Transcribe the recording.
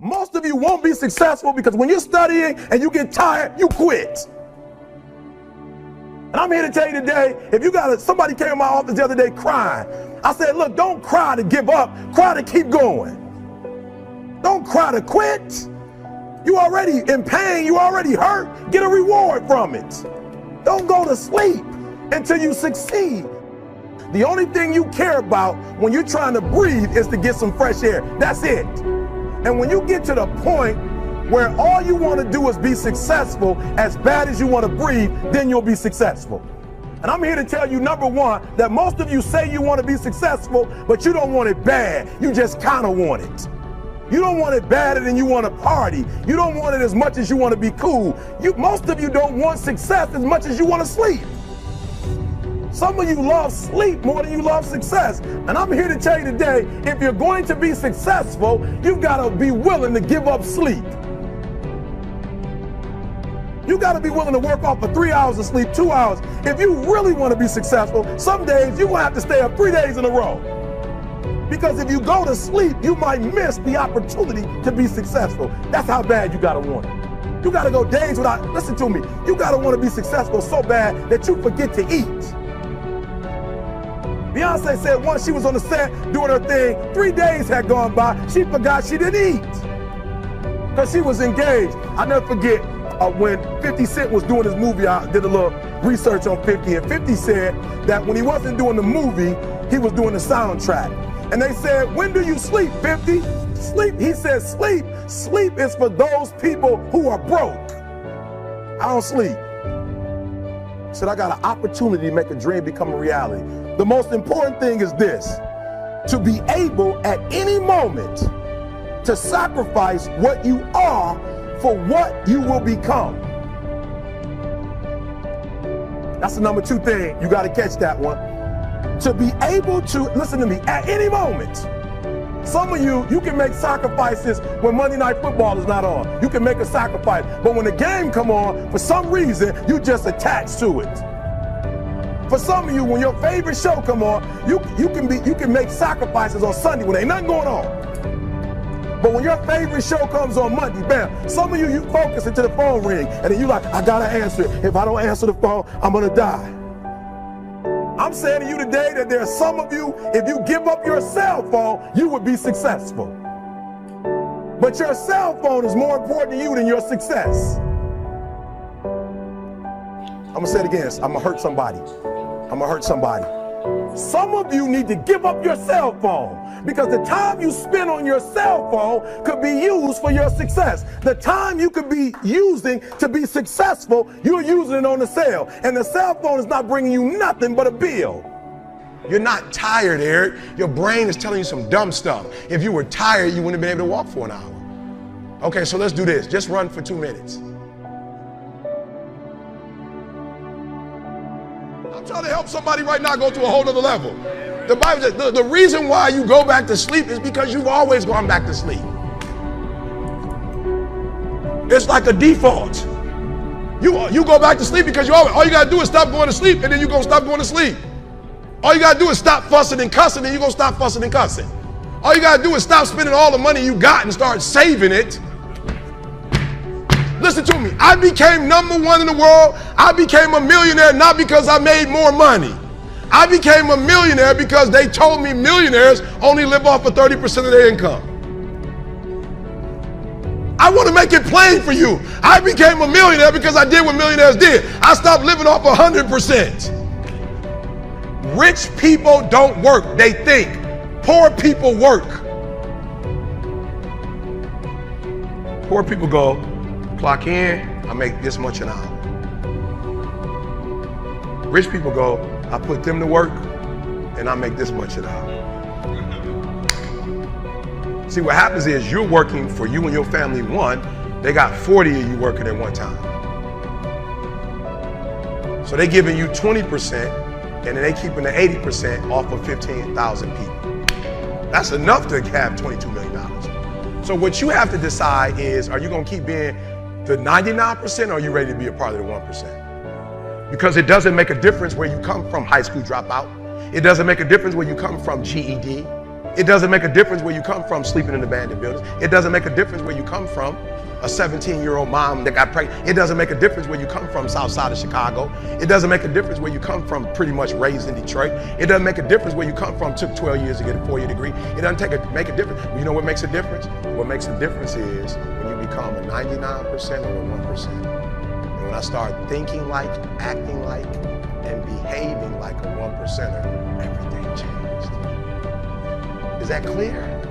Most of you won't be successful because when you're studying and you get tired, you quit. And I'm here to tell you today, if you somebody came in my office the other day crying. I said, look, don't cry to give up, cry to keep going. Don't cry to quit. You already in pain, you already hurt, get a reward from it. Don't go to sleep until you succeed. The only thing you care about when you're trying to breathe is to get some fresh air. That's it. And when you get to the point where all you want to do is be successful as bad as you want to breathe, then you'll be successful. And I'm here to tell you, number one, that most of you say you want to be successful, but you don't want it bad. You just kind of want it. You don't want it badder than you want to party. You don't want it as much as you want to be cool. Most of you don't want success as much as you want to sleep. Some of you love sleep more than you love success. And I'm here to tell you today, if you're going to be successful, you've got to be willing to give up sleep. You got to be willing to work off for 3 hours of sleep, 2 hours. If you really want to be successful, some days you're going to have to stay up 3 days in a row. Because if you go to sleep, you might miss the opportunity to be successful. That's how bad you got to want it. You got to go days without, listen to me, you got to want to be successful so bad that you forget to eat. Beyonce said once she was on the set doing her thing, 3 days had gone by, she forgot she didn't eat because she was engaged. I never forget when 50 Cent was doing his movie, I did a little research on 50, and 50 said that when he wasn't doing the movie, he was doing the soundtrack. And they said, when do you sleep, 50? Sleep, he said, sleep is for those people who are broke. I don't sleep. He said, I got an opportunity to make a dream become a reality. The most important thing is this, to be able at any moment to sacrifice what you are for what you will become. That's the number 2 thing. You got to catch that one. To be able to, listen to me, at any moment. Some of you can make sacrifices when Monday Night Football is not on. You can make a sacrifice. But when the game come on, for some reason, you just attach to it. For some of you, when your favorite show come on, you can make sacrifices on Sunday when ain't nothing going on. But when your favorite show comes on Monday, bam, some of you focus until the phone ring, and then you like, I gotta answer it. If I don't answer the phone, I'm gonna die. I'm saying to you today that there are some of you, if you give up your cell phone, you would be successful. But your cell phone is more important to you than your success. I'm gonna say it again, I'm gonna hurt somebody. I'm gonna hurt somebody. Some of you need to give up your cell phone because the time you spend on your cell phone could be used for your success. The time you could be using to be successful, you're using it on the cell. And the cell phone is not bringing you nothing but a bill. You're not tired, Eric. Your brain is telling you some dumb stuff. If you were tired, you wouldn't have been able to walk for an hour. Okay, so let's do this. Just run for 2 minutes. I'm trying to help somebody right now go to a whole other level. The Bible says the reason why you go back to sleep is because you've always gone back to sleep. It's like a default. You go back to sleep because all you gotta do is stop going to sleep, and then you're gonna stop going to sleep. All you gotta do is stop fussing and cussing, and you're gonna stop fussing and cussing. All you gotta do is stop spending all the money you got and start saving it. Listen to me, I became #1 in the world. I became a millionaire not because I made more money. I became a millionaire because they told me millionaires only live off of 30% of their income. I want to make it plain for you. I became a millionaire because I did what millionaires did. I stopped living off 100%. Rich people don't work, they think. Poor people work. Poor people go, clock in, I make this much an hour. Rich people go, I put them to work and I make this much an hour. See, what happens is you're working for you and your family one, they got 40 of you working at one time. So they're giving you 20% and then they keeping the 80% off of 15,000 people. That's enough to have $22 million. So what you have to decide is, are you gonna keep being the 99% or are you ready to be a part of the 1%? Because it doesn't make a difference where you come from, high school dropout. It doesn't make a difference where you come from, GED. It doesn't make a difference where you come from sleeping in abandoned buildings. It doesn't make a difference where you come from, a 17-year-old mom that got pregnant. It doesn't make a difference where you come from, south side of Chicago. It doesn't make a difference where you come from, pretty much raised in Detroit. It doesn't make a difference where you come from, took 12 years to get a 4-year degree. It doesn't make a difference. You know what makes a difference? What makes a difference is when you become a 99% or a 1%. And when I start thinking like, acting like, and behaving like a 1%er, everything changed. Is that clear?